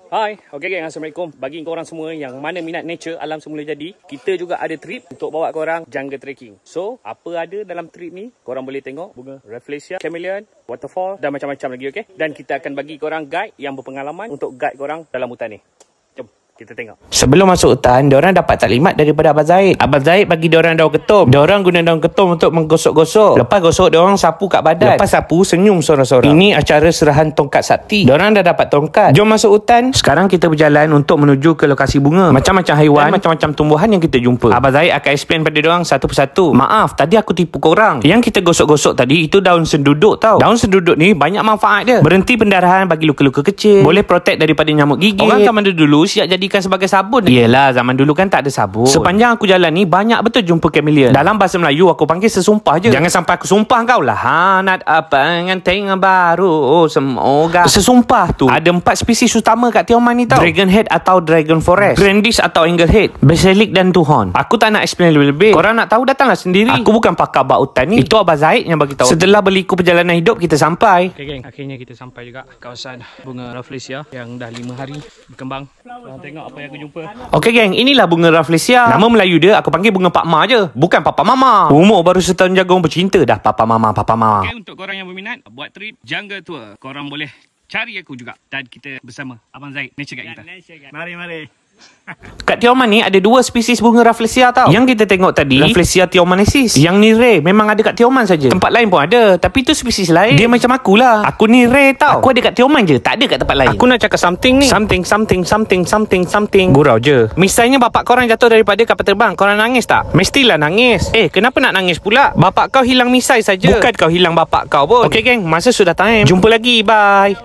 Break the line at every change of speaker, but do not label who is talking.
Hai, okay geng, Assalamualaikum. Bagi korang semua yang mana minat nature, alam semula jadi, kita juga ada trip untuk bawa korang jungle trekking. So, apa ada dalam trip ni, korang boleh tengok bunga Rafflesia, chameleon, waterfall dan macam-macam lagi, okay? Dan kita akan bagi korang guide yang berpengalaman untuk guide korang dalam hutan ni. Jom kita tengok.
Sebelum masuk hutan, diorang dapat taklimat daripada Abang Zaid. Abang Zaid bagi diorang daun ketum. Diorang guna daun ketum untuk menggosok-gosok. Lepas gosok, diorang sapu kat badan. Lepas sapu, senyum sorang-sorang. Ini acara serahan tongkat sakti. Diorang dah dapat tongkat. Jom masuk hutan. Sekarang kita berjalan untuk menuju ke lokasi bunga. Macam-macam haiwan, macam-macam tumbuhan yang kita jumpa. Abang Zaid akan explain pada diorang satu persatu. Maaf, tadi aku tipu korang. Yang kita gosok-gosok tadi, itu daun senduduk tau. Daun senduduk ni banyak manfaat dia. Berhenti pendarahan bagi luka-luka kecil. Boleh protect daripada nyamuk gigit. Orang zaman dulu siap jadikan sebagai sabun. Yelah, zaman dulu kan tak ada sabun. Sepanjang aku jalan ni, banyak betul jumpa chameleon. Dalam bahasa Melayu, aku panggil sesumpah je. Jangan sampai aku sumpah kau lah. Nak apa nganting baru. Semoga. Sesumpah tu ada 4 spesies utama kat Tioman ni tau. Dragon head atau dragon forest, Grandis atau anglehead, basilic dan tuhon. Aku tak nak explain lebih-lebih. Korang nak tahu, datanglah sendiri. Aku bukan pakar bak hutan ni. Itu Abang Zaid yang bagi tahu. Setelah berliku perjalanan hidup, kita sampai.
Okay geng, akhirnya kita sampai juga kawasan bunga Rafflesia yang dah 5 hari berkembang. Tengok apa yang aku jumpa.
Okey geng, inilah bunga Rafflesia. Nama Melayu dia aku panggil bunga Pak Ma je, bukan Papa Mama. Umur baru setahun jagung bercinta dah Papa Mama, Papa Mama.
Okay, untuk korang yang berminat buat trip jungle tour, korang boleh cari aku juga. Dan kita bersama Abang Zaid, nature guide kita. Mari.
Kat Tioman ni ada 2 spesies bunga Rafflesia tau. Yang kita tengok tadi, Rafflesia tiomanensis. Yang ni rare, memang ada kat Tioman saja. Tempat lain pun ada, tapi itu spesies lain. Dia macam akulah. Aku ni rare tau. Aku ada kat Tioman je, tak ada kat tempat lain. Aku nak cakap something ni. Something. Gurau je. Misalnya bapak korang jatuh daripada kapal terbang, korang nangis tak? Mestilah nangis. Kenapa nak nangis pula? Bapak kau hilang misai saja. Bukan kau hilang bapak kau pun. Okey geng, masa sudah time. Jumpa lagi, bye.